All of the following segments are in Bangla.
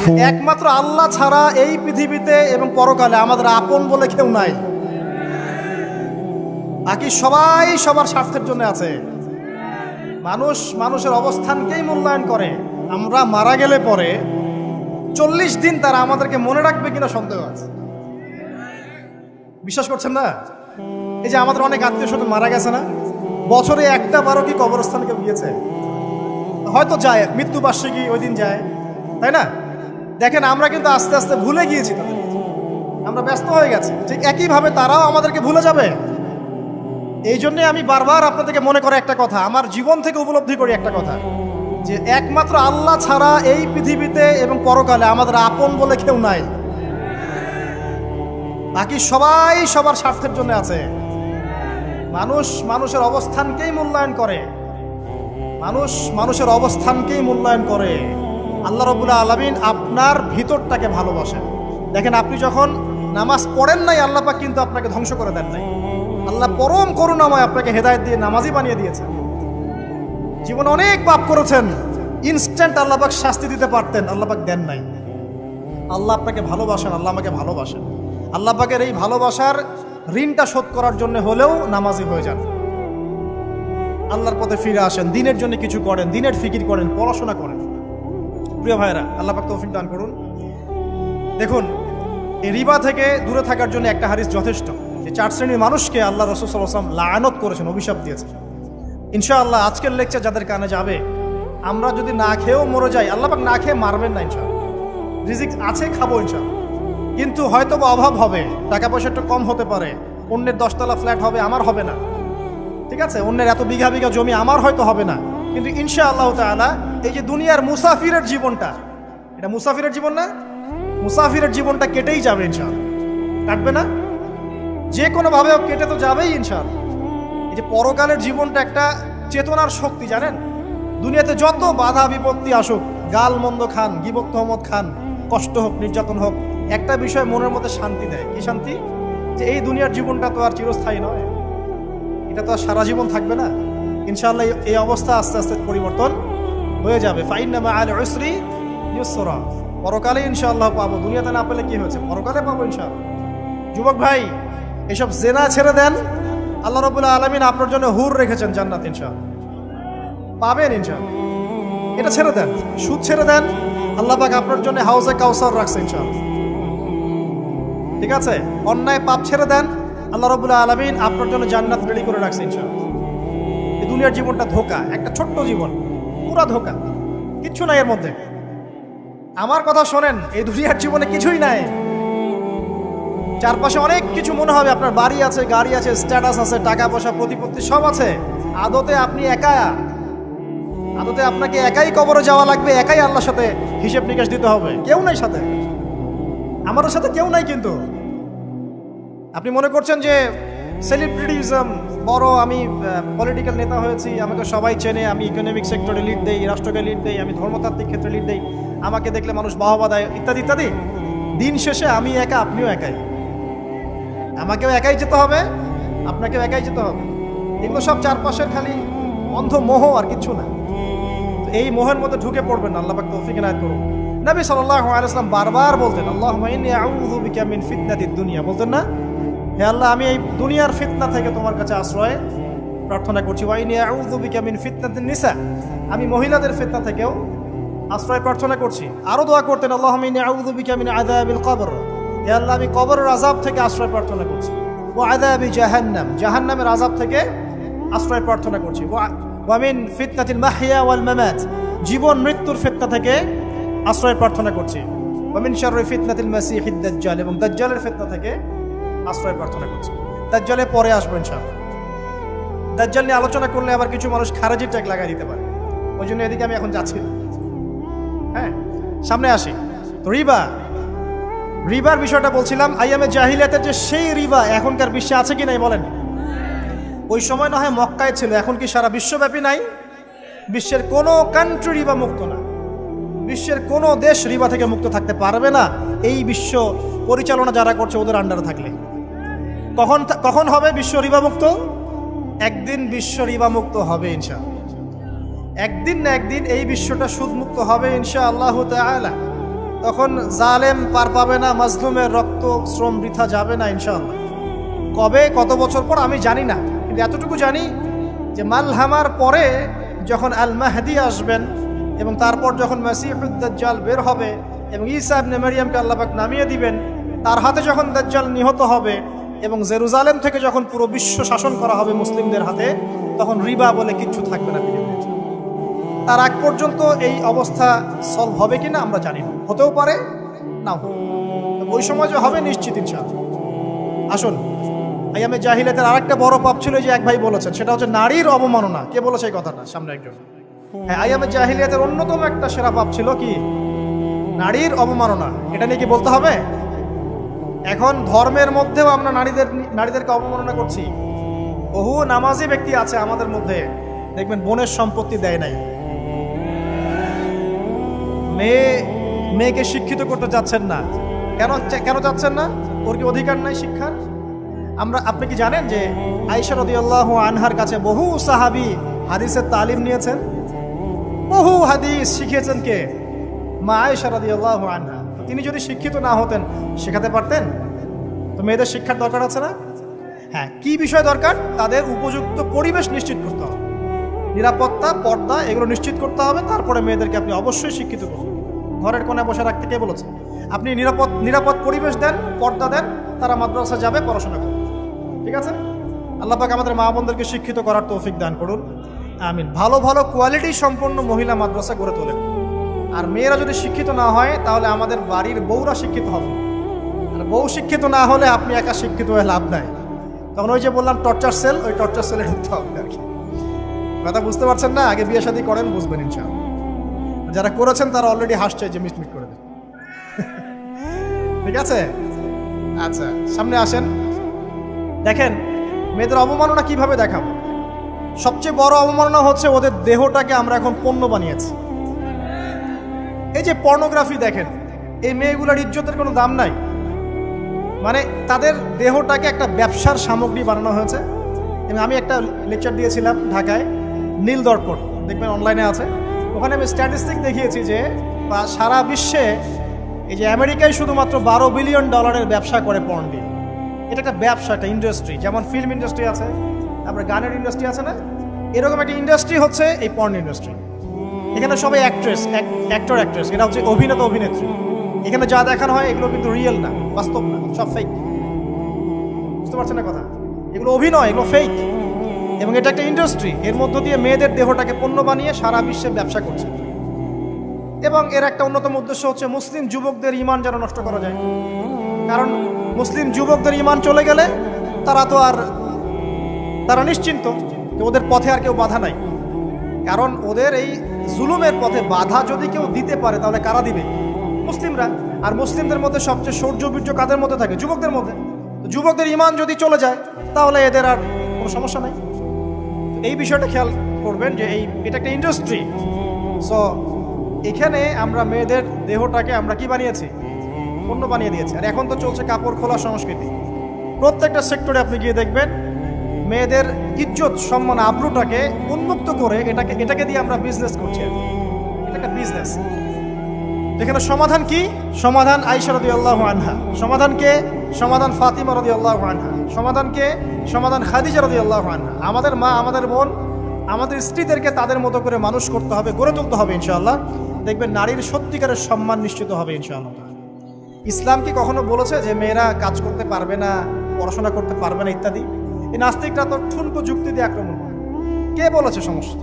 একমাত্র আল্লাহ ছাড়া এই পৃথিবীতে এবং পরকালে আমাদের আপন বলে কেউ নাই। বাকি সবাই সবার স্বার্থের জন্য আছে। মানুষ মানুষের অবস্থানকেই মূল্যায়ন করে। আমরা মারা গেলে পরে 40 দিন তারা আমাদেরকে মনে রাখবে কিনা সন্দেহ আছে। বিশ্বাস করছেন না? এই যে আমাদের অনেক আত্মীয় স্বজন মারা গেছে না, বছরে একটা বারো কি কবরস্থানে কেউ গিয়েছে? হয়তো যায়, মৃত্যুবার্ষিকী ওই দিন যায়, তাই না? দেখেন আমরা কিন্তু আস্তে আস্তে ভুলে গিয়েছি তাদের, আমরা ব্যস্ত হয়ে গেছি। ঠিক একইভাবে তারাও আমাদেরকে ভুলে যাবে। এই জন্যে আমি বারবার আপনাদেরকে মনে করে একটা কথা, আমার জীবন থেকে উপলব্ধি করি একটা কথা, যে একমাত্র আল্লাহ ছাড়া এই পৃথিবীতে এবং পরকালে আমাদের আপন বলে কেউ নাই। বাকি সবাই সবার স্বার্থের জন্য আছে। মানুষ মানুষের অবস্থানকেই মূল্যায়ন করে। মানুষ মানুষের অবস্থানকেই মূল্যায়ন করে। আল্লাহ রাব্বুল আলামিন আপনার ভিতরটাকে ভালোবাসেন। দেখেন, আপনি যখন নামাজ পড়েন নাই, আল্লাহ পাক কিন্তু আপনাকে ধ্বংস করে দেন নাই। আল্লাহ পরম করুণাময় আপনাকে হেদায়েত দিয়ে নামাজি বানিয়ে দিয়েছেন। জীবনে অনেক পাপ করেছেন, ইনস্ট্যান্ট আল্লাহ পাক শাস্তি দিতে পারতেন, আল্লাহ পাক দেন নাই। আল্লাহ আপনাকে ভালোবাসেন, আল্লাহ আমাকে ভালোবাসেন। আল্লাহ পাকের এই ভালোবাসার ঋণটা শোধ করার জন্য হলেও নামাজি হয়ে যান, আল্লাহর পথে ফিরে আসেন, দিনের জন্য কিছু করেন, দিনের ফিকির করেন, পড়াশোনা করেন। প্রিয় ভাইরা, আল্লাহ পাক তৌফিক দান করুন। দেখুন, এই রিবা থেকে দূরে থাকার জন্য একটা হাদিস যথেষ্ট, যে 4 শ্রেণীর মানুষকে আল্লাহ রাসূল সাল্লাল্লাহু আলাইহি ওয়াসাল্লাম লাআনত করেছেন, অভিশাপ দিয়েছেন। ইনশাআল্লাহ আজকের লেকচার যাদের কানে যাবে, আমরা যদি না খেয়েও মরে যাই, আল্লাহ পাক না খেয়ে মারবেন না ইনশাআল্লাহ। রিজিক আছে, খাবো ইনশাআল্লাহ। কিন্তু হয়তো বা অভাব হবে, টাকা পয়সা একটু কম হতে পারে, অন্যের 10 তলা ফ্ল্যাট হবে, আমার হবে না, ঠিক আছে? অন্যের এত বিঘা বিঘা জমি আমার হয়তো হবে না। কিন্তু ইনশাআল্লাহ তাআলা এই যে দুনিয়ার মুসাফিরের জীবনটা, এটা মুসাফিরের জীবন না? মুসাফিরের জীবনটা কেটেই যাবে ইনশাআল্লাহ। কাটবে না? যে কোনোভাবে কেটে তো যাবেই ইনশাআল্লাহ। এই যে পরকালের জীবনটা একটা চেতনার শক্তি, জানেন? দুনিয়াতে যত বাধা বিপত্তি আসুক, গাল মন্দ খান, গীবত তহমত খান, কষ্ট হোক, নির্যাতন হোক, একটা বিষয় মনের মধ্যে শান্তি দেয়। কি শান্তি? যে এই দুনিয়ার জীবনটা তো আর চিরস্থায়ী নয়, এটা তো আর সারা জীবন থাকবে না। ইনশাআল্লাহ এই অবস্থা আস্তে আস্তে পরিবর্তন হয়ে যাবে। ফাইন্না মাআল উসরি ইউসরা, পরকালে ইনশাআল্লাহ পাবো। দুনিয়াতে না পেলে কি হয়েছে, পরকালে পাবো ইনশাআল্লাহ। যুবক ভাই, এসব জেনা ছেড়ে দেন, আল্লাহ রাব্বুল আলামিন আপনার জন্য হুর রেখেছেন জান্নাত, ইনশাআল্লাহ পাবেন ইনশাআল্লাহ। এটা ছেড়ে দেন, সুদ ছেড়ে দেন, আল্লাহ পাক আপনার জন্য হাউজে কাউসার রাখছে ইনশাআল্লাহ, ঠিক আছে? অন্যায় পাপ ছেড়ে দেন, আল্লাহ রাব্বুল আলামিন আপনার জন্য জান্নাত রেডি করে রাখছে ইনশাআল্লাহ। এই দুনিয়ার জীবনটা ধোঁকা, একটা ছোট্ট জীবন, পুরা ধোঁকা, কিচ্ছু নাই এর মধ্যে। আমার কথা শোনেন, এই দুনিয়ার জীবনে কিছুই নাই। চারপাশে অনেক কিছু মনে হবে, আপনার বাড়ি আছে, গাড়ি আছে, স্ট্যাটাস আছে, টাকা পয়সা, প্রতিপত্তি সব আছে। আদতে আপনি একা, আদতে আপনাকে একাই কবরে যাওয়া লাগবে, একাই আল্লাহর সাথে হিসেব নিকাশ দিতে হবে। কেউ নাই সাথে, আমাদের সাথে কেউ নাই। কিন্তু আপনি মনে করছেন যে সেলিব্রিটিজম বড়, আমি পলিটিক্যাল নেতা হয়েছি, আমাকে সবাই চেনে, আমি ইকোনমিক সেক্টরে লিড দেই, রাষ্ট্রকে লিড দেই, আমি ধর্মতাত্ত্বিক ক্ষেত্রে লিড দেই, আমাকে দেখলে মানুষ বাহবা দেয়, ইত্যাদি ইত্যাদি। দিন শেষে আমি একা, আপনিও একাই। আমাকেও একাই যেতে হবে, আপনাকেও একাই যেতে হবে। এগুলো সব চারপাশের খালি অন্ধ মোহ, আর কিছু না। এই মোহের মধ্যে ঢুকে পড়বেন না, আল্লাহ পাক তৌফিক এনায়েত করুন। নবী সাল্লাল্লাহু আলাইহি ওয়াসাল্লাম বারবার বলতেন, আল্লাহুম্মা ইন্নী আউযু বিকা মিন ফিতনাতিদ দুনিয়া, বলতেন না? হে আল্লাহ, আমি এই দুনিয়ার ফিতনা থেকে তোমার কাছে আশ্রয় প্রার্থনা করছি। ওয়া ইন্নী আউযু বিকা মিন ফিতনাতিন নিসা, আমি মহিলাদের ফিতনা থেকেও আশ্রয় প্রার্থনা করছি। আরো দোয়া করতেন, আল্লাহুম্মা ইন্নী আউযু বিকা মিন আযাবিল কবর, হে আল্লাহ, আমি কবরের আযাব থেকে আশ্রয় প্রার্থনা করছি। ওয়া আযাবি জাহান্নাম, জাহান্নামের আযাব থেকে আশ্রয় প্রার্থনা করছি। ওয়া মিন ফিতনাতিল মাহইয়া ওয়াল মামাত, জীবন মৃত্যুর ফিতনা থেকে আশ্রয় প্রার্থনা করছি। ওয়া মিন শাররি ফিতনাতিল মাসিহিদ দাজ্জাল, এবং দাজ্জালের ফিতনা থেকে আশ্রয় প্রার্থনা করছি। দাজ্জালে পরে আসবো ইনশাআল্লাহ। দাজ্জাল নিয়ে আলোচনা করলে আবার কিছু মানুষ খারাজি ট্যাগ লাগাই দিতে পারে, ওই জন্য এদিকে আমি এখন যাচ্ছি না। হ্যাঁ, সামনে আসি। তো রিবার বিষয়টা বলছিলাম। আইয়ামে জাহিলিয়াতের যে সেই রিবা এখনকার বিশ্বে আছে কি নাই বলেন? ওই সময় না হয় মক্কায় ছিল, এখন কি সারা বিশ্বব্যাপী নাই? বিশ্বের কোনো কান্ট্রি রিবা মুক্ত না, বিশ্বের কোনো দেশ রিবা থেকে মুক্ত থাকতে পারবে না, এই বিশ্ব পরিচালনা যারা করছে ওদের আন্ডারে থাকলে। কখন হবে বিশ্ব রিবা মুক্ত? একদিন বিশ্ব রিবা মুক্ত হবে ইনশাআল্লাহ। একদিন না একদিন এই বিশ্বটা সুদমুক্ত হবে ইনশাআল্লাহু তাআলা। তখন জালেম পার পাবে না, মাজলুমের রক্ত শ্রম বৃথা যাবে না ইনশাআল্লাহ। কবে কত বছর পর আমি জানি না, কিন্তু এতটুকু জানি যে মালহামার পরে যখন আল মাহদি আসবেন এবং তারপর যখন মাসিহুদ দাজ্জাল বের হবে এবং ঈসা ইবনে মারইয়ামকে আল্লাহ পাক নামিয়ে দিবেন, তার হাতে যখন দাজ্জাল নিহত হবে এবং জেরুজালেম থেকে যখন পুরো বিশ্ব শাসন করা হবে মুসলিমদের হাতে, তখন রিবা বলে কিচ্ছু থাকবে না পৃথিবীতে। তার আগ পর্যন্ত এই অবস্থা সলভ হবে কিনা আমরা জানি না, হতেও পারে না। ওই সময় যে হবে নিশ্চিত ইনশাআল্লাহ। আসুন, আইয়ামে জাহিলিয়াতের আরেকটা বড় পাপ ছিল যে এক ভাই বলেছেন, সেটা হচ্ছে নারীর অবমাননা। কে বলেছে এই কথাটা? সামনে একজন। হ্যাঁ, আইয়ামে জাহিলিয়াতের অন্যতম একটা সেরা পাপ ছিল কি? নারীর অবমাননা। এটা নিয়ে কি বলতে হবে? এখন ধর্মের মধ্যেও আমরা নারীদেরকে অবমাননা করছি। বহু নামাজি ব্যক্তি আছে আমাদের মধ্যে, দেখবেন বোনের সম্পত্তি দেয় নাই, মেয়েকে শিক্ষিত করতে যাচ্ছেন না। কেন যাচ্ছেন না? ওর কি অধিকার নাই শিক্ষার? আপনি কি জানেন যে আয়েশা রাদিয়াল্লাহু আনহার কাছে বহু সাহাবী হাদিসের তালিম নিয়েছেন, বহু হাদিস শিখিয়েছেন কে? মা আয়েশা রাদিয়াল্লাহু আনহা। তিনি যদি শিক্ষিত না হতেন শেখাতে পারতেন? তো মেয়েদের শিক্ষার দরকার আছে না? হ্যাঁ, কি বিষয় দরকার? তাদের উপযুক্ত পরিবেশ নিশ্চিত করতে হবে, নিরাপত্তা, পর্দা এগুলো নিশ্চিত করতে হবে। তারপরে মেয়েদেরকে আপনি অবশ্যই শিক্ষিত করুন। ঘরের কোণে বসে রাখতে কে বলেছে? আপনি নিরাপদ পরিবেশ দেন, পর্দা দেন, তারা মাদ্রাসা যাবে, পড়াশোনা করবে। ঠিক আছে? আল্লাহ পাক আমাদের মা বোনদেরকে শিক্ষিত করার তৌফিক দান করুন, আমিন। ভালো ভালো কোয়ালিটি সম্পন্ন মহিলা মাদ্রাসা গড়ে তোলেন। আর মেয়েরা যদি শিক্ষিত না হয় তাহলে আমাদের বাড়ির বউরা শিক্ষিত হবে। আর বউ শিক্ষিত না হলে আপনি একা শিক্ষিত হয়ে লাভ নাই। তখন ওই যে বললাম টর্চার সেল, ওই টর্চার সেলে ঢুকতে হবে আর কি। কথা বুঝতে পারছেন না? আগে বিয়ে শাদী করেন, বুঝবেন ইনশাআল্লাহ। যারা করেছেন তারা অলরেডি হাসছে যে মিটমিট করে দেন। ঠিক আছে? আচ্ছা, সামনে আসেন। দেখেন মেয়েদের অবমাননা কিভাবে দেখাবো। সবচেয়ে বড় অবমাননা হচ্ছে ওদের দেহটাকে আমরা এখন পণ্য বানিয়েছি। এই যে পর্নোগ্রাফি দেখেন, এই মেয়েগুলোর ইজ্জতের কোনো দাম নাই। মানে তাদের দেহটাকে একটা ব্যবসার সামগ্রী বানানো হয়েছে। এবং আমি একটা লেকচার দিয়েছিলাম ঢাকায়, নীল দর্পণ, দেখবেন অনলাইনে আছে। ওখানে আমি স্ট্যাটিস্টিক দেখিয়েছি যে সারা বিশ্বে এই যে আমেরিকায় শুধুমাত্র $12 বিলিয়ন ব্যবসা করে পর্ন দিয়ে। এটা একটা ব্যবসা, একটা ইন্ডাস্ট্রি। যেমন ফিল্ম ইন্ডাস্ট্রি আছে, তারপরে গানের ইন্ডাস্ট্রি আছে না, এরকম একটা ইন্ডাস্ট্রি হচ্ছে এই পর্ন ইন্ডাস্ট্রি। এখানে সবাই অ্যাক্টর অ্যাক্ট্রেস, এটা হচ্ছে অভিনেতা অভিনেত্রী। এখানে যা দেখানো হয় এগুলো কিন্তু রিয়েল না, বাস্তব না, সব ফেক। বুঝতে পারছেন না কথা? এগুলো অভিনয়, এগুলো ফেক। এবং এটা একটা ইন্ডাস্ট্রি, এর মধ্য দিয়ে মেয়েদের দেহটাকে পণ্য বানিয়ে সারা বিশ্বে ব্যবসা করছে। এবং এর একটা অন্যতম উদ্দেশ্য হচ্ছে মুসলিম যুবকদের ঈমান যেন নষ্ট করা যায়। কারণ মুসলিম যুবকদের ঈমান চলে গেলে তারা নিশ্চিন্ত যে ওদের পথে আর কেউ বাধা নাই। কারণ ওদের এই জুলুমের পথে বাধা যদি কেউ দিতে পারে তাহলে কারা দিবে? মুসলিমরা। আর মুসলিমদের মধ্যে সবচেয়ে শৌর্য কাদের মধ্যে থাকে? যুবকদের মধ্যে। যুবকদের ঈমান যদি চলে যায় তাহলে এদের আর কোনো সমস্যা নাই। এই বিষয়টা খেয়াল করবেন যে এটা একটা ইন্ডাস্ট্রি। সো এখানে আমরা মেয়েদের দেহটাকে আমরা কি বানিয়েছি? পণ্য বানিয়ে দিয়েছি। আর এখন তো চলছে কাপড় খোলা সংস্কৃতি। প্রত্যেকটা সেক্টরে আপনি গিয়ে দেখবেন মেয়েদের ইজ্জত, সম্মান, আব্রুটাকে উন্মুক্ত করে এটাকে দিয়ে আমরা বিজনেস করছি। এটা একটা বিজনেস। এখানে সমাধান কি? সমাধান আয়েশা রাদিয়াল্লাহু আনহা। সমাধান কে? সমাধান ফাতিমা রাদিয়াল্লাহু আনহা। সমাধান কে? সমাধান খাদিজা রাদিয়াল্লাহু আনহা। আমাদের মা, আমাদের বোন, আমাদের স্ত্রীদেরকে তাদের মতো করে মানুষ করতে হবে, গড়ে তুলতে হবে ইনশাআল্লাহ। দেখবেন নারীর সত্যিকারের সম্মান নিশ্চিত হবে ইনশাআল্লাহ। ইসলাম কি কখনো বলেছে যে মেয়েরা কাজ করতে পারবে না, পড়াশোনা করতে পারবে না ইত্যাদি? এই নাস্তিকরা তো ঠুনকো যুক্তি দিয়ে আক্রমণ করে। কে বলেছে? সমস্যা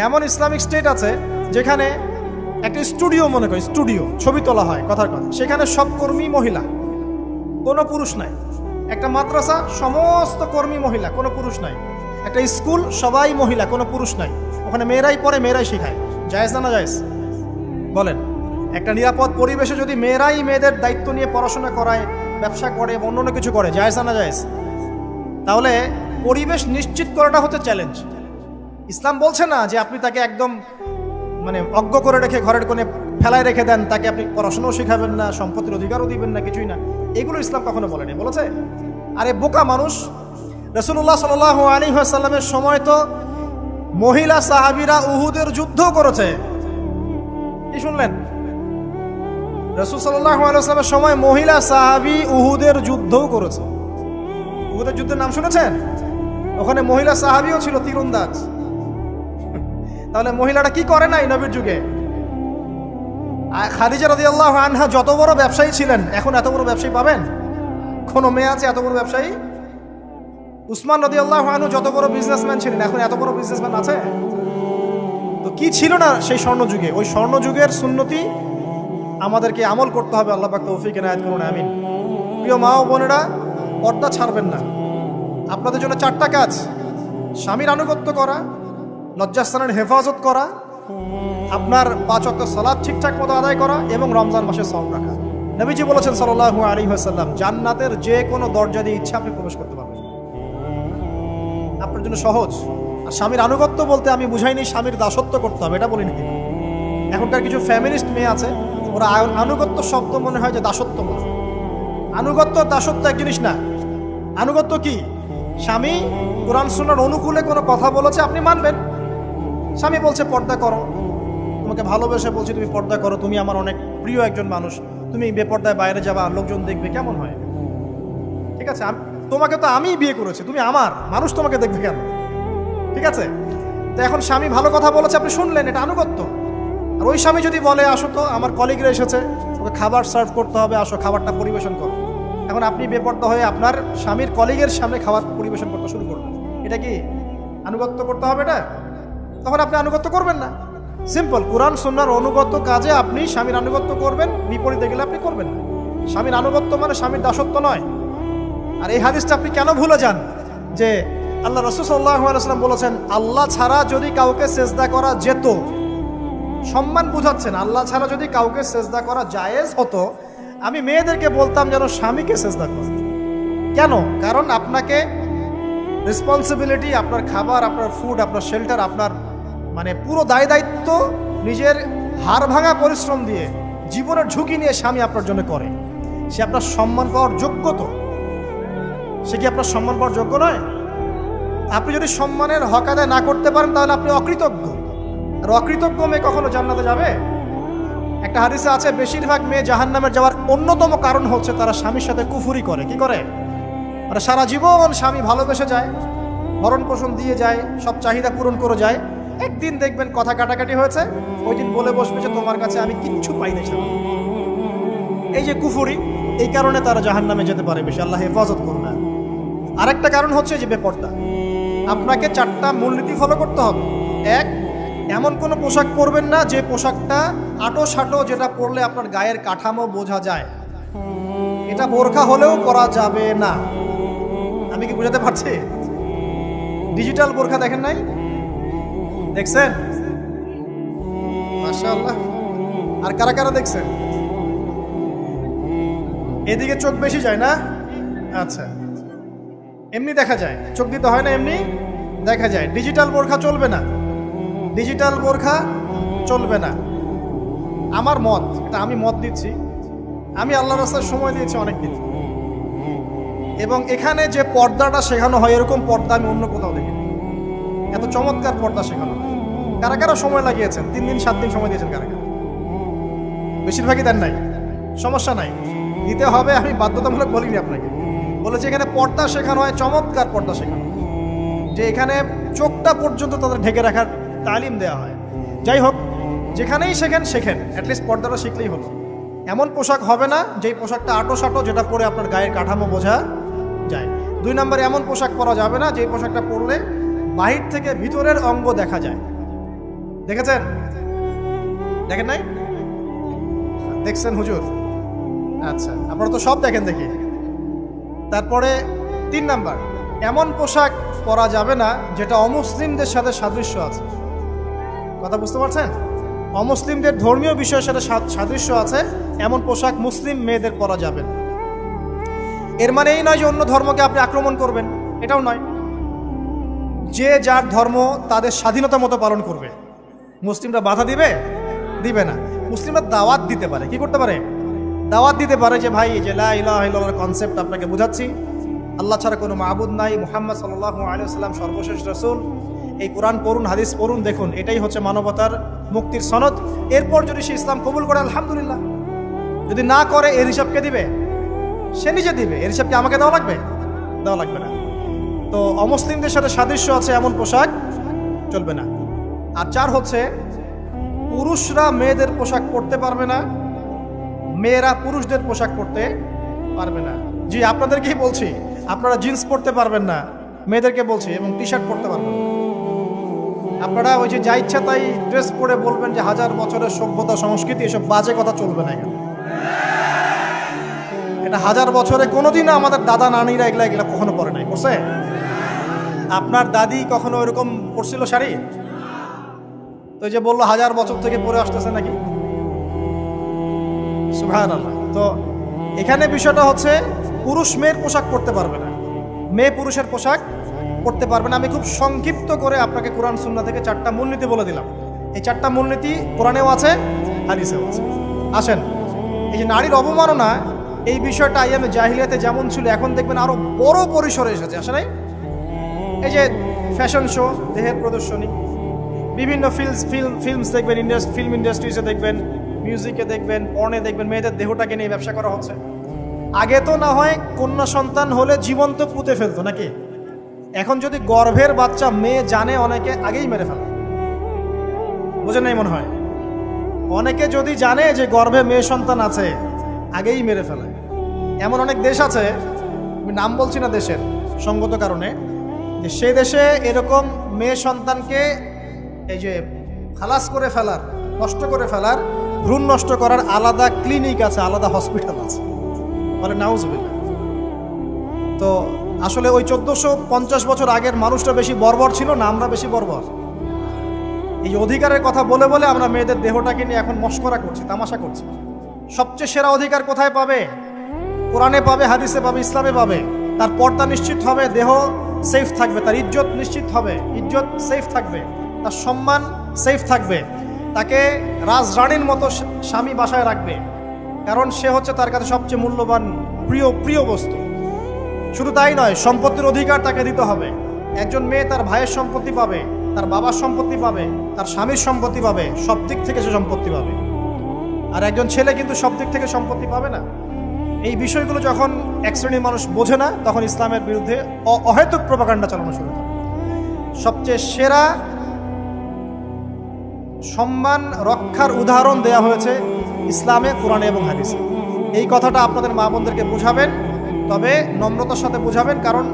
এমন ইসলামিক স্টেট আছে যেখানে একটা স্টুডিও, মনে করি স্টুডিও, ছবি তোলা হয়, কথার কথা, সেখানে সব কর্মী মহিলা, কোনো পুরুষ নাই। একটা মাদ্রাসা, সমস্ত কর্মী মহিলা, কোনো পুরুষ নাই। একটা স্কুল, সবাই মহিলা, কোনো পুরুষ নাই। ওখানে মেয়েরাই পড়ে, মেয়েরাই শেখায়। জায়েজ না জায়েজ বলেন? একটা নিরাপদ পরিবেশে যদি মেয়েরাই মেয়েদের দায়িত্ব নিয়ে পড়াশোনা করায়, ব্যবসা করে, অন্য কিছু করে, জায়েজ না জায়েজ? তাহলে পরিবেশ নিশ্চিত করাটা হচ্ছে চ্যালেঞ্জ। ইসলাম বলছে না যে আপনি তাকে একদম অজ্ঞ করে রেখে ঘরের কোণে ফেলায় রেখে দেন, তাকে আপনি পড়াশোনাও শেখাবেন না, সম্পত্তির অধিকারও দিবেন না, কিছুই না। এগুলো ইসলাম কখনো বলেনি। বলেছে? আরে বোকা মানুষ! রাসূলুল্লাহ সাল্লাল্লাহু আলাইহি ওয়াসাল্লামের সময় তো মহিলা সাহাবীরা উহুদের যুদ্ধ করেছে। কি শুনলেন? রাসূল সাল্লাল্লাহু আলাইহি ওয়াসাল্লামের সময় মহিলা সাহাবী উহুদের যুদ্ধও করেছে। উহুদের যুদ্ধের নাম শুনেছেন? ওখানে মহিলা সাহাবীও ছিল তীরন্দাজ। তাহলে মহিলাটা কি করে নাই নবীর যুগে? খাদিজা রাদিয়াল্লাহু আনহা যত বড় ব্যবসায়ী ছিলেন, এখন এত বড় ব্যবসায়ী পাবেন? কোন মেয়ে আছে এত বড় ব্যবসায়ী? উসমান রাদিয়াল্লাহু আনহু যত বড় বিজনেসম্যান ছিলেন, এখন এত বড় বিজনেসম্যান আছে? তো কি ছিল না সেই স্বর্ণ যুগে? ওই স্বর্ণ যুগের সুন্নতি আমাদেরকে আমল করতে হবে। আল্লাহ পাক তৌফিক এনায়েত করুন, আমিন। প্রিয় মা ও বোনেরা, পর্দা ছাড়বেন না। আপনাদের জন্য 4টা কাজ: স্বামীর আনুগত্য করা, লজ্জাস্থানের হেফাজত করা, আপনার 5 ওয়াক্ত সালাত ঠিকঠাক মতো আদায় করা এবং রমজান মাসে সওম রাখা। নবীজি বলেছেন সাল্লাল্লাহু আলাইহি ওয়াসাল্লাম, জান্নাতের যে কোনো দরজা দিয়ে ইচ্ছা আপনি প্রবেশ করতে পারবেন। আপনার জন্য সহজ। আর স্বামীর আনুগত্য বলতে আমি বুঝাইনি স্বামীর দাসত্ব করতে হবে, এটা বলিনি। এখনকার কিছু ফ্যামিলিস্ট মেয়ে আছে, ওরা আনুগত্য শব্দ মনে হয় যে দাসত্ব বলে। আনুগত্য দাসত্ব এক জিনিস না। আনুগত্য কি? স্বামী কোরআন সুন্নাহর অনুকূলে কোনো কথা বলেছে, আপনি মানবেন। স্বামী বলছে পর্দা করো, তোমাকে ভালোবেসে বলছি তুমি পর্দা করো, তুমি আমার অনেক প্রিয় একজন মানুষ, তুমি বেপর্দায় বাইরে যাবা, লোকজন দেখবে, কেমন হয়? ঠিক আছে, তোমাকে তো আমিই বিয়ে করেছি, তুমি আমার, মানুষ তোমাকে দেখবে কেন? ঠিক আছে, তো এখন স্বামী ভালো কথা বলেছে, আপনি শুনলেন, এটা আনুগত্য। আর ওই স্বামী যদি বলে আসো তো আমার কলিগরা এসেছে, ওকে খাবার সার্ভ করতে হবে, আসো খাবারটা পরিবেশন করো, এখন আপনি বেপর্দা হয়ে আপনার স্বামীর কলিগের সামনে খাবার পরিবেশন করতে শুরু করবেন, এটা কি আনুগত্য করতে হবে? এটা তখন আপনি আনুগত্য করবেন না। সিম্পল, কোরআন সুন্নাহর অনুগত কাজে আপনি স্বামীর আনুগত্য করবেন, বিপরীতে গেলে আপনি করবেন না। স্বামীর আনুগত্য মানে স্বামীর দাসত্ব নয়। আর এই হাদিসটা আপনি কেন ভুলে যান যে আল্লাহ রাসূল সাল্লাল্লাহু আলাইহি ওয়াসাল্লাম বলেছেন আল্লাহ ছাড়া যদি কাউকে সেজদা করা যেত, সম্মান বুঝাচ্ছেন, আল্লাহ ছাড়া যদি কাউকে সেজদা করা জায়েজ হতো, আমি মেয়েদেরকে বলতাম যেন স্বামীকে সেজদা করে। কেন? কারণ আপনাকে রেসপন্সিবিলিটি, আপনার খাবার, আপনার ফুড, আপনার শেল্টার, আপনার মানে পুরো দায় দায়িত্ব নিজের হাড় ভাঙা পরিশ্রম দিয়ে, জীবনের ঝুঁকি নিয়ে স্বামী আপনার জন্য করে। সে আপনার সম্মান পাওয়ার যোগ্য তো? সে কি আপনার সম্মান পাওয়ার যোগ্য নয়? আপনি যদি সম্মানের হক আদায় না করতে পারেন তাহলে আপনি অকৃতজ্ঞ। আর অকৃতজ্ঞ মেয়ে কখনো জান্নাতে যাবে? একটা হাদিসে আছে বেশিরভাগ মেয়ে জাহান্নামের যাওয়ার অন্যতম কারণ হচ্ছে তারা স্বামীর সাথে কুফরি করে। কি করে? মানে সারা জীবন স্বামী ভালোবেসে যায়, ভরণ পোষণ দিয়ে যায়, সব চাহিদা পূরণ করে যায়, একদিন দেখবেন কথা কাটাকাটি হয়েছে, ওই দিন বলে বসবে যে তোমার কাছে আমি কিচ্ছু পাই না। এই যে কুফরি, এই কারণে তারা জাহান্নামে যেতে পারে বেশি। আল্লাহ হেফাজত করবে। আরেকটা কারণ হচ্ছে যে বেপর্দা। আপনাকে 4টা মূলনীতি ফলো করতে হবে। 1, এমন কোনো পোশাক পরবেন না যে পোশাকটা আটো সাটো, যেটা পরলে আপনার গায়ের কাঠামো বোঝা যায়। এটা বোরখা হলেও পরা যাবে না। আমি কি বুঝাতে পারছি? ডিজিটাল বোরখা দেখেন নাই? দেখছেন? মাশাআল্লাহ। আর কারা কারা দেখছেন? এদিকে চোখ বেশি যায় না? আচ্ছা, এমনি দেখা যায়, চোখ দিতে হয় না, এমনি দেখা যায়। ডিজিটাল বোরখা চলবে না, ডিজিটাল বোরখা চলবে না। আমার মত, এটা আমি মত দিচ্ছি, আমি আল্লাহর রাস্তায় সময় দিয়েছি অনেক দিন, এবং এখানে যে পর্দাটা শেখানো হয় এরকম পর্দা আমি অন্য কোথাও দেখিনি। এত চমৎকার পর্দা শেখানো হয়। কারা কারা সময় লাগিয়েছেন? 3 দিন 7 দিন সময় দিয়েছেন কারা কারা? বেশিরভাগই দেন নাই। সমস্যা নাই, দিতে হবে, আমি বাধ্যতামূলক বলিনি আপনাকে। বলেছি এখানে পর্দা শেখানো হয়, চমৎকার পর্দা শেখানো হয়, যে এখানে চোখটা পর্যন্ত তাদের ঢেকে রাখার তালিম দেওয়া হয়। যাই হোক, যেখানেই শেখেন, অ্যাটলিস্ট পর্দাটা শিখলেই হলো। এমন পোশাক হবে না যেই পোশাকটা আটো সাটো, যেটা পরে আপনার গায়ের কাঠামো বোঝা যায়। 2 নম্বরে এমন পোশাক পরা যাবে না যেই পোশাকটা পরলে বাহির থেকে ভিতরের অঙ্গ দেখা যায়। দেখেছেন? দেখেন নাই? দেখছেন হুজুর? আচ্ছা, আপনারা তো সব দেখেন দেখি। তারপরে 3 নাম্বার, এমন পোশাক পরা যাবে না যেটা অমুসলিমদের সাথে সাদৃশ্য আছে। কথা বুঝতে পারছেন? অমুসলিমদের ধর্মীয় বিষয়ের সাথে সাদৃশ্য আছে এমন পোশাক মুসলিম মেয়েদের পরা যাবে না। এর মানে এই নয় যে অন্য ধর্মকে আপনি আক্রমণ করবেন, এটাও নয়। যে যার ধর্ম তাদের স্বাধীনতা মতো পালন করবে। মুসলিমরা বাধা দিবে না। মুসলিমরা দাওয়াত দিতে পারে। কি করতে পারে? দাওয়াত দিতে পারে যে ভাই, যে লা ইলাহা ইল্লাল্লাহর কনসেপ্ট আপনাকে বুঝাচ্ছি, আল্লাহ ছাড়া কোনো মাবুদ নাই, মুহাম্মদ সাল্লাল্লাহু আলাইহি ওয়াসাল্লাম সর্বশেষ রাসূল, এই কোরআন পড়ুন, হাদিস পড়ুন, দেখুন এটাই হচ্ছে মানবতার মুক্তির সনদ। এরপর যদি সে ইসলাম কবুল করে আলহামদুলিল্লাহ, যদি না করে এর হিসাব কে দিবে? সে নিজে দিবে। এর হিসাব কি আমাকে দেওয়া লাগবে? দেওয়া লাগবে না। তো অমুসলিমদের সাথে সাদৃশ্য আছে এমন পোশাক চলবে না। আর 4 হচ্ছে পুরুষরা মেয়েদের পোশাক পরতে পারবে না, মেয়েরা পুরুষদের পোশাক পরতে পারবে না। জি, আপনাদেরকেই বলছি, আপনারা জিন্স পরতে পারবেন না, মেয়েদেরকে বলছি, এবং টি শার্ট পরতে পারবেন না। আপনারা ওই যে যা ইচ্ছা তাই ড্রেস পরে বলবেন যে 1000 বছরের সভ্যতা সংস্কৃতি, এসব বাজে কথা চলবে না এখানে। এটা 1000 বছরে কোনোদিনও আমাদের দাদা নানিরা এগুলা কখনো পরে নাই। করছে? আপনার দাদি কখনো ওইরকম পরছিল শাড়ি? তো যে বললো 1000 বছর থেকে পরে আসতেছে নাকি? সুবহানাল্লাহ। তো এখানে বিষয়টা হচ্ছে পুরুষ মেয়ের পোশাক পরতে পারবে না, মেয়ে পুরুষের পোশাক পড়তে পারবে না। আমি খুব সংক্ষিপ্ত করে আপনাকে কোরআন সুন্নাহ থেকে 4টা মূলনীতি বলে দিলাম। এই 4টা মূলনীতি কোরআনেও আছে, হাদিসেও আছে। আসেন, এই যে নারীর অবমাননা, এই বিষয়টা আইয়ামে জাহিলিয়াতে যেমন ছিল, এখন দেখবেন আরো বড় পরিসরে এসেছে। আসে নাই? এই যে ফ্যাশন শো, দেহের প্রদর্শনী, বিভিন্ন ফিল্মস দেখবেন, ফিল্ম ইন্ডাস্ট্রিজে দেখবেন, মিউজিকে দেখবেন, পর্নে দেখবেন, মেয়েদের দেহটাকে নিয়ে ব্যবসা করা হচ্ছে। আগে তো না হয় কন্যা সন্তান হলে জীবন্ত পুঁতে ফেলতো নাকি? এখন যদি গর্ভের বাচ্চা মেয়ে জানে, অনেকে আগেই মেরে ফেলে। বুঝেন নাই মনে হয়? অনেকে যদি জানে যে গর্ভে মেয়ে সন্তান আছে, আগেই মেরে ফেলে। এমন অনেক দেশ আছে, আমি নাম বলছি না দেশের সঙ্গত কারণে, যে সেই দেশে এরকম মেয়ে সন্তানকে এই যে খালাস করে ফেলার, নষ্ট করে ফেলার, ভ্রূণ নষ্ট করার আলাদা ক্লিনিক আছে, আলাদা হসপিটাল আছে। বলে নাউজুবিল্লাহ। তো আসলে ওই 1450 বছর আগের মানুষটা বেশি বর্বর ছিল না আমরা বেশি বর্বর? এই অধিকারের কথা বলে বলে আমরা মেয়েদের দেহটাকে নিয়ে এখন মস্করা করছি, তামাশা করছি। সবচেয়ে সেরা অধিকার কোথায় পাবে? কোরআনে পাবে, হাদিসে পাবে, ইসলামে পাবে। তার পর্দা নিশ্চিত হবে, দেহ সেফ থাকবে, তার ইজ্জত নিশ্চিত হবে, ইজ্জত সেফ থাকবে, তার সম্মান সেফ থাকবে, তাকে রাজরানীর মতো স্বামী বাসায় রাখবে, কারণ সে হচ্ছে তার কাছে সবচেয়ে মূল্যবান প্রিয় বস্তু। শুধু তাই নয়, সম্পত্তির অধিকার তাকে দিতে হবে। একজন মেয়ে তার ভাইয়ের সম্পত্তি পাবে, তার বাবার সম্পত্তি পাবে, তার স্বামীর সম্পত্তি পাবে, সব দিক থেকে সে সম্পত্তি পাবে। আর একজন ছেলে কিন্তু সব দিক থেকে সম্পত্তি পাবে না। এই বিষয়গুলো যখন এক শ্রেণীর মানুষ বোঝে না, তখন ইসলামের বিরুদ্ধে অহেতুক প্রপাগান্ডা চালানো শুরু করে। সবচেয়ে সেরা সম্মান রক্ষার উদাহরণ দেয়া হয়েছে ইসলামে, কোরআনে এবং হাদিসে। এই কথাটা আপনাদের মা বোনদেরকে বোঝাবেন, তবে নম্রতার সাথে বোঝাবেন, কারণ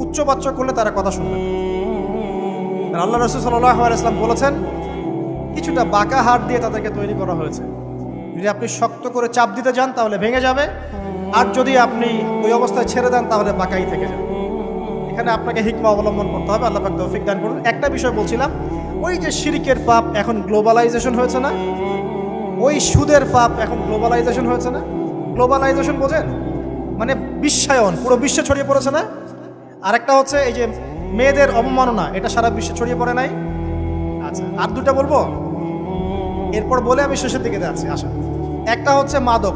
উচ্চবাচ্য করলে তারা কথা শুনবেন। আল্লাহ রাসূল সাল্লাল্লাহু আলাইহি ওয়াসাল্লাম বলেছেন, কিছুটা বাঁকা হাড় দিয়ে তাদেরকে তৈরি করা হয়েছে। যদি আপনি শক্ত করে চাপ দিতে যান তাহলে ভেঙে যাবে, আর যদি আপনি ওই অবস্থায় ছেড়ে দেন তাহলে বাঁকাই থেকে যাবে। এখানে আপনাকে হিকমা অবলম্বন করতে হবে। আল্লাহ পাক তৌফিক দান করুন। একটা বিষয় বলছিলাম, ওই যে শিরকের পাপ এখন গ্লোবালাইজেশন হয়েছে না, ওই সুদের পাপ এখন গ্লোবালাইজেশন হয়েছে না। গ্লোবালাইজেশন বোঝেন? মানে বিশ্বায়ন, পুরো বিশ্বে ছড়িয়ে পড়েছে না। আরেকটা হচ্ছে এই যে মেয়েদের অবমাননা, এটা সারা বিশ্বে ছড়িয়ে পড়ে নাই? আচ্ছা, আর দুটা বলবো, এরপর বলে আমি শেষের দিকে যাচ্ছি। আসা, একটা হচ্ছে মাদক।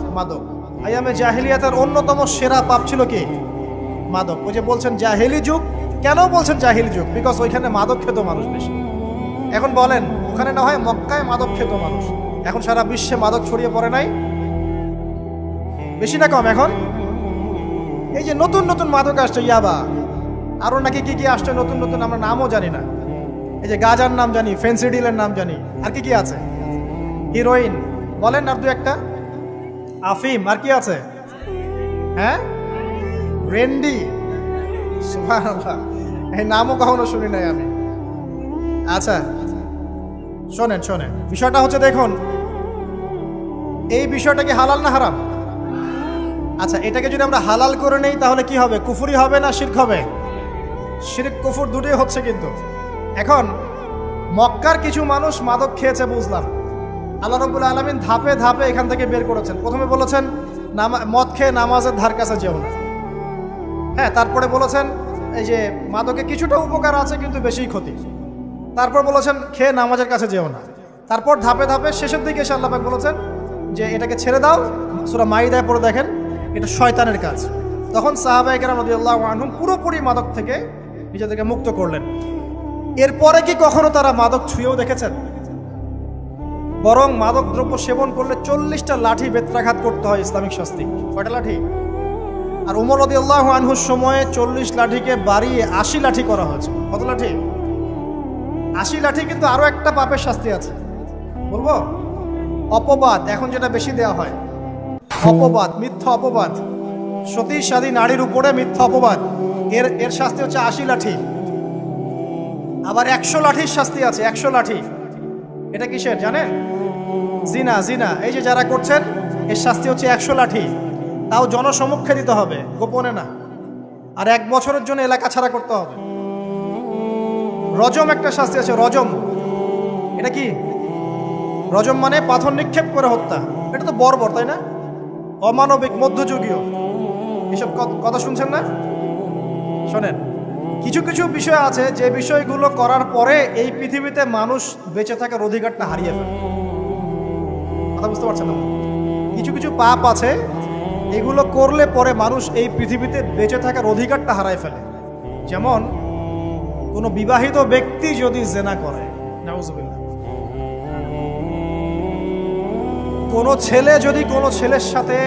আইয়ামে জাহিলিয়াতের অন্যতম সেরা পাপ ছিল কি? মাদক। ওই যে বলছেন জাহিলি যুগ, কেন বলছেন জাহিলি যুগ? বিকজ ওইখানে মাদক খেত মানুষ বেশি। এখন বলেন, ওখানে না হয় মক্কায় মাদক খেত মানুষ, এখন সারা বিশ্বে মাদক ছড়িয়ে পড়ে নাই? বেশি না কম? এখন এই যে নতুন নতুন মাদক আসছে, ইয়াবা, আরো নাকি কি কি আসছে নতুন নতুন, আমরা নামও জানি না। এই যে গাজার নাম জানি, ফেন্সিডিলের নাম জানি, আর কি কি আছে? হিরোইন বলেন, আর দু একটা, আফিম, আর কি আছে? হ্যাঁ, রেন্ডি, সুবহানাল্লাহ, এই নামও কখনো শুনি নাই আমি। আচ্ছা শোনেন, বিষয়টা হচ্ছে, দেখুন এই বিষয়টা কি হালাল না হারাম? আচ্ছা, এটাকে যদি আমরা হালাল করে নেই তাহলে কি হবে? কুফরি হবে না শিরক হবে? শিরক কুফর দুটোই হচ্ছে। কিন্তু এখন মক্কার কিছু মানুষ মাদক খেয়েছে বুঝলাম, আল্লাহ রাব্বুল আলামিন ধাপে ধাপে এখান থেকে বের করেছেন। প্রথমে বলেছেন মদ খেয়ে নামাজের ধার কাছে যেও না। হ্যাঁ, তারপরে বলেছেন এই যে মাদকে কিছুটা উপকার আছে কিন্তু বেশি ক্ষতি। তারপর বলেছেন খেয়ে নামাজের কাছে যেও না। তারপর ধাপে ধাপে শেষের দিকে এসে আল্লাহ পাক বলেছেন যে এটাকে ছেড়ে দাও। সূরা মাইদায় পড়ে দেখেন, এটা শয়তানের কাজ। তখন সাহাবায়ে কেরাম রাদিয়াল্লাহু আনহুম পুরোপুরি মাদক থেকে নিজেদেরকে মুক্ত করলেন। এরপরে কি কখনো তারা মাদক ছুঁয়েও দেখেছেন? বরং মাদকদ্রব্য সেবন করলে 40টা লাঠি বেত্রাঘাত করতে হয় ইসলামিক শাস্তি। কয়টা লাঠি? আর উমর রাদিয়াল্লাহু আনহুর সময়ে 40 লাঠিকে বাড়িয়ে 80 লাঠি করা হয়েছে। কত লাঠি? 80 লাঠি। কিন্তু আরো একটা পাপের শাস্তি আছে, বলবো? অপবাদ। এখন যেটা বেশি দেওয়া হয়, অপবাদ, মিথ্যা অপবাদ, সতী সাদী নারীর উপরে মিথ্যা অপবাদ, এর শাস্তি হচ্ছে 80 লাঠি। আবার 100 লাঠির শাস্তি আছে, 100 লাঠি। এটা কিসের জানেন? জিনা। জিনা এই যে যারা করছেন, এর শাস্তি হচ্ছে 100 লাঠি। তাও জনসমক্ষে দিতে হবে, গোপনে না। আর 1 বছরের জন্য এলাকা ছাড়া করতে হবে। রজম একটা শাস্তি আছে, রজম। এটা কি? রজম মানে পাথর নিক্ষেপ করে হত্যা। এটা তো বর্বর, তাই না? অমানবিক, মধ্যযুগীয়। এসব কথা শুনছেন না? শোনেন, কিছু কিছু বিষয় আছে যে বিষয়গুলো করার পরে এই পৃথিবীতে মানুষ বেঁচে থাকার অধিকারটা হারিয়ে ফেলে। কথা বুঝতে পারছেন না? কিছু কিছু পাপ আছে, এগুলো করলে পরে মানুষ এই পৃথিবীতে বেঁচে থাকার অধিকারটা হারায় ফেলে। যেমন কোনো বিবাহিত ব্যক্তি যদি জেনা করে, নাউজুবিল্লাহ, কোনো ছেলে যদি কোনো ছেলের সাথে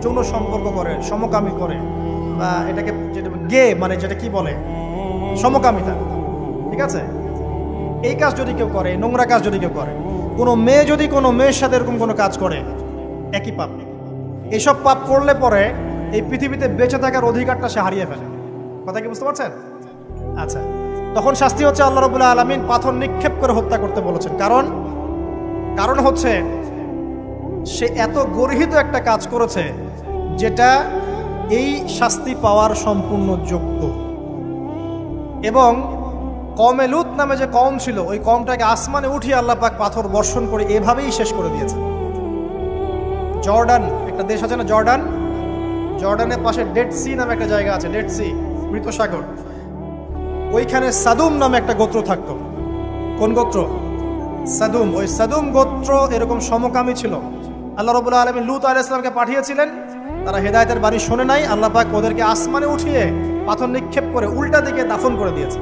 যৌন সম্পর্ক করে, সমকামী করে, বা এটাকে যেটা গে মানে যেটা কি বলে, সমকামিতা, ঠিক আছে, এই কাজ যদি কেউ করে, নোংরা কাজ যদি কেউ করে, কোনো মেয়ে যদি কোনো মেয়ের সাথে এরকম কোনো কাজ করে, একই পাপ। এইসব পাপ করলে পরে এই পৃথিবীতে বেঁচে থাকার অধিকারটা সে হারিয়ে ফেলে। কথা কি বুঝতে পারছেন? আচ্ছা, তখন শাস্তি হচ্ছে আল্লাহ রাব্বুল আলামিন পাথর নিক্ষেপ করে হত্যা করতে বলেছেন। কারণ হচ্ছে সে এত গর্হিত একটা কাজ করেছে যেটা এই শাস্তি পাওয়ার সম্পূর্ণ যোগ্য। এবং কওমে লূত নামে যে কওম ছিল, ওই কওমটাকে আসমানে উঠিয়ে আল্লাহ পাক পাথর বর্ষণ করে এভাবেই শেষ করে দিয়েছে। জর্ডান একটা দেশ আছে না, জর্ডান, জর্ডানের পাশে ডেড সি নামে একটা জায়গা আছে, ডেড সি, মৃত সাগর। ওইখানে সাদুম নামে একটা গোত্র থাকতো। কোন গোত্র? সাদুম। ওই সাদুম গোত্র এরকম সমকামী ছিল। আল্লাহ রাব্বুল আলামিন লূত আলাইহিস সালামকে পাঠিয়েছিলেন, তারা হেদায়েতের বাণী শোনে নাই। আল্লাহ পাক ওদেরকে আসমানে উঠিয়ে পাথর নিক্ষেপ করে উল্টা দিকে দাফন করে দিয়েছে।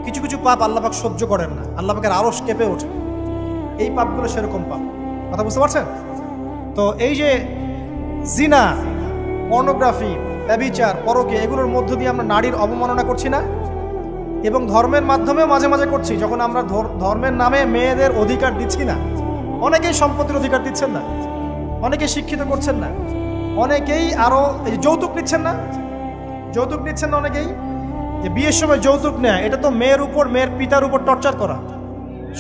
কিছু কিছু পাপ আল্লাহ পাক সহ্য করেন না, আল্লাহ পাকের আরশ কেঁপে ওঠে। এই পাপগুলো সেরকম পাপ। কথা বুঝতে পারছেন? তো এই যে জিনা, পর্নোগ্রাফি, ব্যভিচার, পরকে, এগুলোর মধ্য দিয়ে আমরা নারীর অবমাননা করছি না? এবং ধর্মের মাধ্যমেও মাঝে মাঝে করছি, যখন আমরা ধর্মের নামে মেয়েদের অধিকার দিচ্ছি না। অনেকেই সম্পত্তির অধিকার দিচ্ছেন না, অনেকে শিক্ষিত করছেন না, অনেকেই আরো যৌতুক নিচ্ছেন না, যৌতুক নিচ্ছেন না অনেকেই। যে বিয়ের সময় যৌতুক নেয়, এটা তো মেয়ের উপর, মেয়ের পিতার উপর টর্চার করা,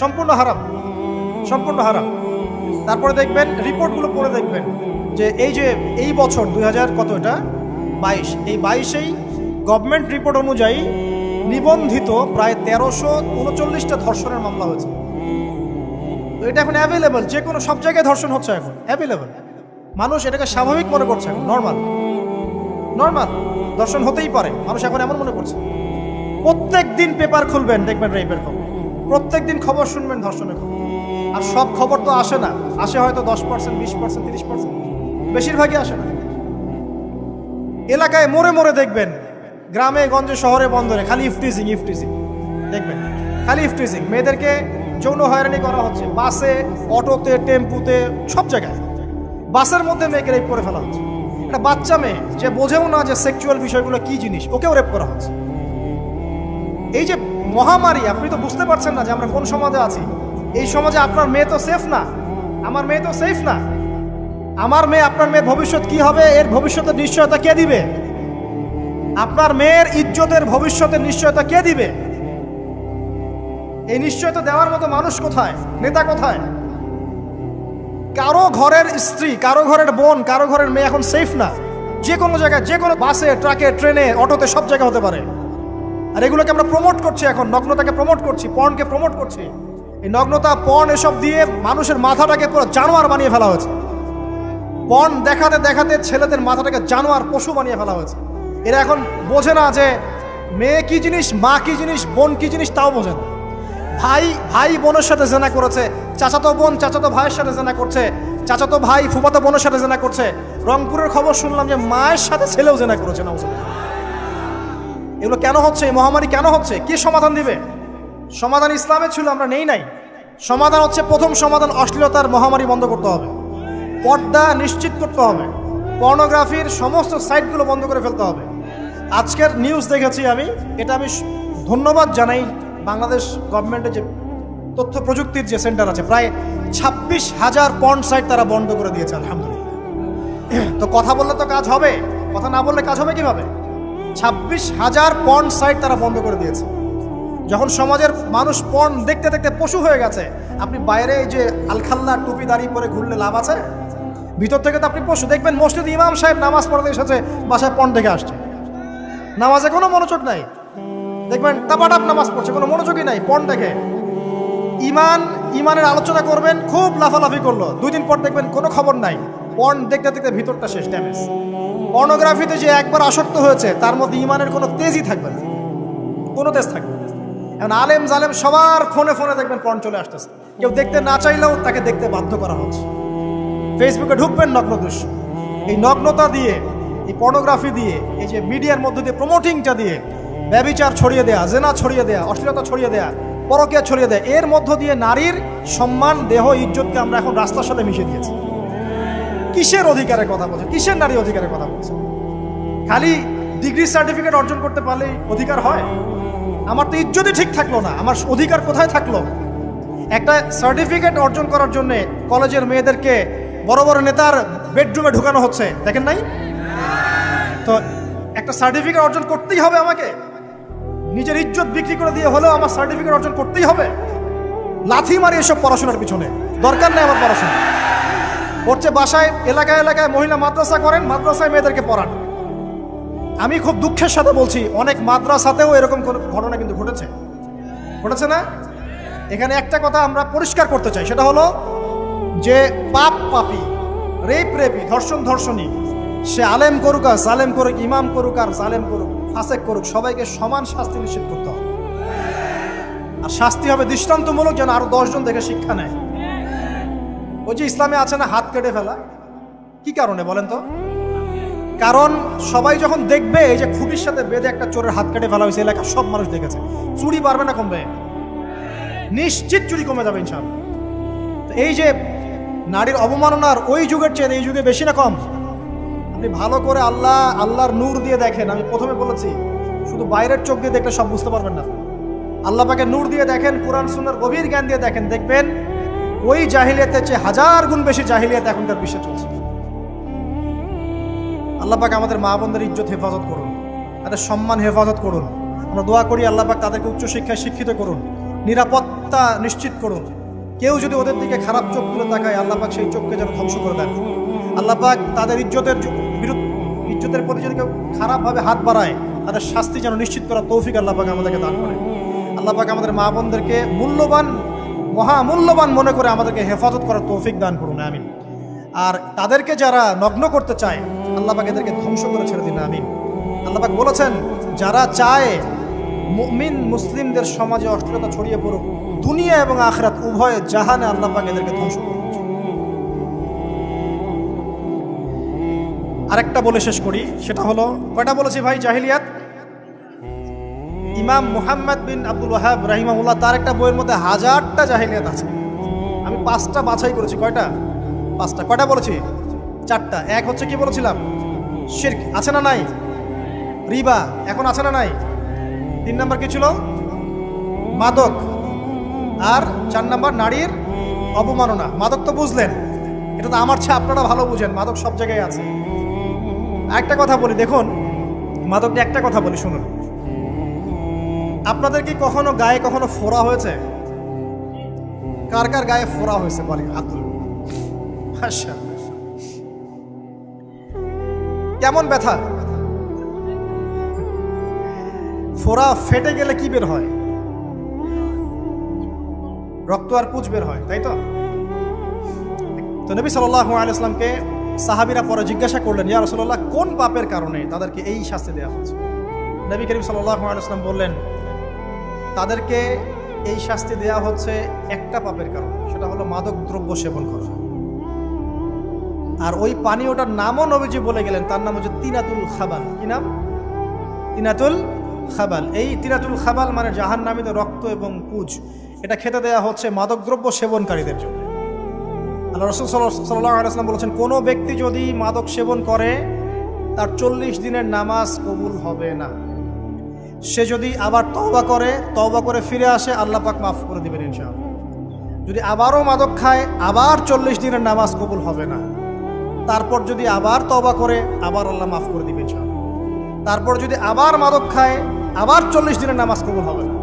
সম্পূর্ণ হারাম, সম্পূর্ণ হারাম। তারপরে দেখবেন, রিপোর্টগুলো পড়ে দেখবেন যে এই বছর 2000 কত, এটা 22, এই 22-এই গভর্নমেন্ট রিপোর্ট অনুযায়ী নিবন্ধিত প্রায় 1339টা ধর্ষণের মামলা হয়েছে। তো এটা এখন অ্যাভেলেবল, যে কোনো সব জায়গায় ধর্ষণ হচ্ছে, এখন অ্যাভেলেবল। মানুষ এটাকে স্বাভাবিক মনে করছে, এখন নর্মাল, নর্মাল ধর্ষণ হতেই পারে, মানুষ এখন এমন মনে করছে। প্রত্যেক দিন পেপার খুলবেন, দেখবেন রেপের খবর, প্রত্যেক দিন খবর শুনবেন ধর্ষণের খবর। আর সব খবর তো আসে না, আসে হয়তো 10%, 20%, 30%, বেশিরভাগই আসে না। এলাকায় মোড়ে মোড়ে দেখবেন, গ্রামে গঞ্জে শহরে বন্দরে খালি ইফটিজিং, ইফটিজিং দেখবেন, খালি ইফটিজিং। মেয়েদেরকে যৌন হয়রানি করা হচ্ছে, বাসে, অটোতে, টেম্পুতে, সব জায়গায়। বাসের মধ্যে মেয়েকে রেপ করে ফেলা হচ্ছে। একটা বাচ্চা মেয়ে যে বোঝেও না যে সেক্সুয়াল বিষয়গুলো কি জিনিস, ওকেও রেপ করা হচ্ছে। এই যে মহামারী, আপনি তো বুঝতে পারছেন না যে আমরা কোন সমাজে আছি। এই সমাজে আপনার মেয়ে তো সেফ না, আমার মেয়ে তো সেফ না। আমার মেয়ে, আপনার মেয়ের ভবিষ্যৎ কি হবে, এর ভবিষ্যতের নিশ্চয়তা কে দিবে? আপনার মেয়ের ইজ্জতের ভবিষ্যতের নিশ্চয়তা কে দিবে? এই নিশ্চয়তা দেওয়ার মতো মানুষ কোথায়, নেতা কোথায়? কারো ঘরের স্ত্রী, কারো ঘরের বোন, কারো ঘরের মেয়ে এখন সেফ না। যে কোনো জায়গায়, যে কোনো বাসে, ট্রাকে, ট্রেনে, অটোতে, সব জায়গায় হতে পারে। আর এগুলোকে আমরা প্রমোট করছি, এখন নগ্নতাকে প্রমোট করছি, পর্নকে প্রমোট করছি। এই নগ্নতা, পর্ন, এসব দিয়ে মানুষের মাথাটাকে পুরো জানোয়ার বানিয়ে ফেলা হয়েছে। পর্ন দেখাতে দেখাতে ছেলেদের মাথাটাকে জানোয়ার, পশু বানিয়ে ফেলা হয়েছে। এরা এখন বোঝে না যে মেয়ে কি জিনিস, মা কি জিনিস, বোন কি জিনিস, তাও বোঝে না। ভাই বোনের সাথে জেনা করেছে, চাচাতো বোন চাচাতো ভাইয়ের সাথে জেনা করছে, চাচাতো ভাই ফুফাতো বোনের সাথে জেনা করছে। রংপুরের খবর শুনলাম যে মায়ের সাথে ছেলেও জেনা করেছে। না, এগুলো কেন হচ্ছে? এই মহামারী কেন হচ্ছে? কি সমাধান দিবে? সমাধান ইসলামে ছিল, আমরা নেই নাই। সমাধান হচ্ছে, প্রথম সমাধান অশ্লীলতার মহামারী বন্ধ করতে হবে, পর্দা নিশ্চিত করতে হবে, পর্নোগ্রাফির সমস্ত সাইটগুলো বন্ধ করে ফেলতে হবে। আজকের নিউজ দেখেছি আমি, এটা আমি ধন্যবাদ জানাই বাংলাদেশ গভর্নমেন্টের যে তথ্য প্রযুক্তির যে সেন্টার আছে, প্রায় 26,000 পর্ন সাইট তারা বন্ধ করে দিয়েছে, আলহামদুলিল্লাহ। তো কথা বললে তো কাজ হবে, কথা না বললে কাজ হবে কিভাবে? 26,000 পর্ন সাইট তারা বন্ধ করে দিয়েছে। যখন সমাজের মানুষ পর্ন দেখতে দেখতে পশু হয়ে গেছে, আপনি বাইরে এই যে আলখাল্লা টুপি দাঁড়িয়ে পরে ঘুরলে লাভ আছে? ভিতর থেকে তো আপনি পশু। দেখবেন মসজিদ ইমাম সাহেব নামাজ পড়তে এসেছে, বাসায় পর্ন দেখে আসছে, নামাজে কোনো মনোযোগ নাই। দেখবেন টাপাটাপ নামাজ পড়ছে, কোনো মনোযোগই নাই, পর্ন দেখে। ইমানের আলোচনা করবেন, খুব লাফালাফি করলো, 2 দিন পর দেখবেন কোনো খবর নাই, পর্ন দেখতে দেখতে ভিতরটা শেষ, ড্যামেজ। পর্নোগ্রাফিতে যে একবার আসক্ত হয়েছে, তার মধ্যে ইমানের কোনো তেজই থাকবে না, কোনো তেজ থাকবে না। এখন আলেম জালেম সবার ফোনে ফোনে দেখবেন পর্ন চলে আসতেছে, কেউ দেখতে না চাইলেও তাকে দেখতে বাধ্য করা হচ্ছে। ফেসবুকে ঢুকবেন, নগ্ন দৃশ্য। এই নগ্নতা দিয়ে, এই পর্নোগ্রাফি দিয়ে, এই যে মিডিয়ার মধ্যে দিয়ে প্রমোটিংটা দিয়ে ব্যভিচার ছড়িয়ে দেয়া, জেনা ছড়িয়ে দেয়া, অশ্লীলতা ছড়িয়ে দেয়া, পরকীয়া ছড়িয়ে দেয়, এর মধ্য দিয়ে নারীর সম্মান, দেহ, ইজ্জতকে আমরা এখন রাস্তার সাথে মিশিয়ে দিয়েছি। কিসের অধিকারের কথা বলছে? কিসের নারী অধিকারের কথা বলছে? খালি ডিগ্রি সার্টিফিকেট অর্জন করতে পারলেই অধিকার হয়? আমার তো ইজ্জতই ঠিক থাকলো না, আমার অধিকার কোথায় থাকলো? একটা সার্টিফিকেট অর্জন করার জন্য কলেজের মেয়েদেরকে বড় বড় নেতার বেডরুমে ঢুকানো হচ্ছে, দেখেন নাই? তো একটা সার্টিফিকেট অর্জন করতেই হবে আমাকে, নিজের ইজ্জত বিক্রি করে দিয়ে হলেও আমার সার্টিফিকেট অর্জন করতেই হবে। লাথি মারি এসব পড়াশোনার পিছনে, দরকার নেই আমার পড়াশোনা। হচ্ছে বাসায় এলাকায় এলাকায় মহিলা মাদ্রাসা করেন, মাদ্রাসায় মেয়েদেরকে পড়ান। আমি খুব দুঃখের সাথে বলছি, অনেক মাদ্রাসাতেও এরকম ঘটনা কিন্তু ঘটেছে না? এখানে একটা কথা আমরা পরিষ্কার করতে চাই, সেটা হলো যে পাপী, রেপী, ধর্ষণী, সে আলেম করুক আর জালেম করুক, ইমাম করুক আর জালেম করুক, ফাসেক করুক, সবাইকে সমান শাস্তি নিশ্চিত করতে হবে। আর শাস্তি হবে দৃষ্টান্তমূলক, যেন আরো 10 জন দেখে শিক্ষা নেয়। ওই যে ইসলামে আছে না হাত কেটে ফেলা, কি কারণে বলেন তো? কারণ সবাই যখন দেখবে এই যে খুঁটির সাথে বেঁধে একটা চোরের হাত কেটে ফেলা হয়েছে, এলাকার সব মানুষ দেখেছে, চুরি বাড়বে না কমবে? নিশ্চিত চুরি কমে যাবে ইনশাআল্লাহ। তো এই যে নারীর অবমাননার ওই যুগের চেয়ে এই যুগে বেশি না কম? আপনি ভালো করে আল্লাহর নূর দিয়ে দেখেন। আমি প্রথমে বলেছি, শুধু বাইরের চোখ দিয়ে দেখলে সব বুঝতে পারবেন না। আল্লাহ পাকে নূর দিয়ে দেখেন, কোরআন সুন্নাহর গভীর জ্ঞান দিয়ে দেখেন, দেখবেন ওই জাহিলিয়াতের চেয়ে 1000 গুণ বেশি জাহিলিয়াত এখনকার বিশ্বে চলছে। আল্লাহ পাক আমাদের মা বোনদের ইজ্জত হেফাজত করুন, তাদের সম্মান হেফাজত করুন। আমরা দোয়া করি আল্লাহ পাক তাদেরকে উচ্চশিক্ষায় শিক্ষিত করুন, নিরাপত্তা নিশ্চিত করুন। কেউ যদি ওদের দিকে খারাপ চোখ তুলে তাকায়, আল্লাহ পাক সেই চোখকে যেন ধ্বংস করে দেন। আল্লাহ পাক তাদের ইজ্জতের প্রতি যদি কেউ খারাপভাবে হাত বাড়ায়, তাদের শাস্তি যেন নিশ্চিত করার তৌফিক আল্লাহ পাক আমাদেরকে দান করে। আল্লাহ পাক আমাদের মা বোনদেরকে মহামূল্যবান মনে করে আমাদেরকে হেফাজত করার তৌফিক দান করুন, আমিন। আর তাদেরকে যারা নগ্ন করতে চায়, আল্লাহ পাক এদেরকে ধ্বংস করে ছেড়ে দিন, আমিন। আল্লাহ পাক বলেছেন, যারা চায় মুমিন মুসলিমদের সমাজে অশ্লীলতা ছড়িয়ে পড়ুক, দুনিয়া এবং আখিরাত উভয় জাহানে আল্লাহ পাক এদেরকে ধ্বংস করুন। আরেকটা বলে শেষ করি, সেটা হলো, কয়টা বলেছি ভাই? জাহিলিয়াত। ইমাম মুহাম্মদ বিন আব্দুল ওয়াহাব রাহিমাহুল্লাহ, তার একটা বইয়ের মধ্যে 1000টা জাহিলিয়াত আছে। আমি 5টা বাছাই করেছি। কয়টা? 5টা। কয়টা বলেছি? 4টা। এক হচ্ছে কি বলেছিলাম? শিরক, আছে না নাই? রিবা এখন আছে না নাই? 3 নাম্বার কি ছিল? মাদক। আর 4 নাম্বার নারীর অবমাননা। মাদক তো বুঝলেন, এটা তো আমার চেয়ে আপনারা ভালো বুঝেন, মাদক সব জায়গায় আছে। একটা কথা বলি, দেখুন মাদক নিয়ে একটা কথা বলি, শুনুন। আপনাদের কি কখনো গায়ে কখনো ফোড়া হয়েছে? কার কার গায়ে ফোড়া হয়েছে বলি? আব্দুল, আচ্ছা, কেমন ব্যথা? ফোড়া ফেটে গেলে কি বের হয়? রক্ত আর পুঁজ বের হয়, তাই তো? তো নবী সাল্লাল্লাহু আলাইহি ওয়াসাল্লামকে সাহাবীরা পরে জিজ্ঞাসা করলেন, ইয়া রাসূলুল্লাহ, কোন পাপের কারণে তাদেরকে এই শাস্তি দেওয়া হচ্ছে? নবী করিম সাল্লাল্লাহু আলাইহি ওয়াসাল্লাম বললেন, তাদেরকে এই শাস্তি দেওয়া হচ্ছে একটা পাপের কারণে, সেটা হলো মাদক দ্রব্য সেবন করা। আর ওই পানীয়টার নামও নবীজি বলে গেলেন, তার নাম হচ্ছে তিনাতুল খাবাল। কি নাম? তিনাতুল খাবাল। এই তিনাতুল খাবাল মানে জাহান্নামীদের রক্ত এবং পুঁজ। এটা খেতে দেয়া হচ্ছে মাদকদ্রব্য সেবনকারীদের জন্য। আল্লাহ রাসূল সাল্লাল্লাহু আলাইহি ওয়াসাল্লাম বলেছেন, কোনো ব্যক্তি যদি মাদক সেবন করে তার 40 দিনের নামাজ কবুল হবে না। সে যদি আবার তওবা করে ফিরে আসে, আল্লাহ পাক মাফ করে দিবেন ইনশাআল্লাহ। যদি আবারও মাদক খায়, আবার 40 দিনের নামাজ কবুল হবে না। তারপর যদি আবার তওবা করে, আবার আল্লাহ মাফ করে দিবেন ইনশাআল্লাহ। তারপর যদি আবার মাদক খায়, আবার 40 দিনের নামাজ কবুল হবে না।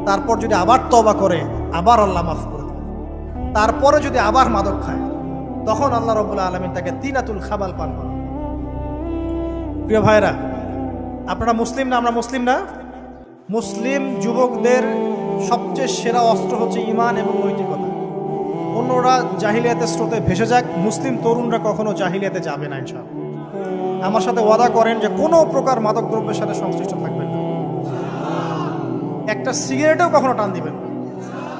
তারপর যদি আবার তওবা করে, আবার আল্লাহ মাফ করে দিবেন। তারপরে যদি আবার মাদক খায়, তখন আল্লাহ রাব্বুল আলামিন তাকে তিনাতুল খাবাল পান করান। প্রিয় ভাইরা, আপনারা মুসলিম না? আমরা মুসলিম না? মুসলিম যুবকদের সবচেয়ে সেরা অস্ত্র হচ্ছে ঈমান এবং নৈতিকতা। অন্যরা জাহিলিয়াতের স্রোতে ভেসে যাক, মুসলিম তরুণরা কখনো জাহিলিয়াতে যাবে না ইনশাআল্লাহ। আমার সাথে ওয়াদা করেন যে কোনো প্রকার মাদকদ্রব্যের সাথে সংশ্লিষ্ট থাকবেন না। একটা সিগারেটেও কখনো টান দিবেন না।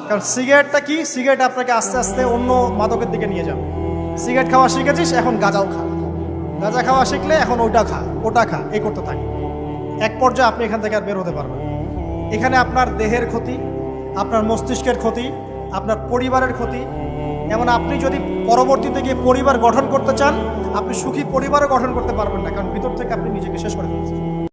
কারণ সিগারেটটা কি? সিগারেট আপনাকে আস্তে আস্তে অন্য মাদকের দিকে নিয়ে যাবে। সিগারেট খাওয়া শিখেছিস, এখন গাঁজাও খা। গাঁজা খাওয়া শিখলে এখন ওটা খা, এই করতে থাকে। এক পর্যায়ে আপনি এখান থেকে আর বের হতে পারবেন। এখানে আপনার দেহের ক্ষতি, আপনার মস্তিষ্কের ক্ষতি, আপনার পরিবারের ক্ষতি। এমন আপনি যদি পরবর্তীতে গিয়ে পরিবার গঠন করতে চান, আপনি সুখী পরিবারও গঠন করতে পারবেন না, কারণ ভিতর থেকে আপনি নিজেকে শেষ করে ফেলছেন।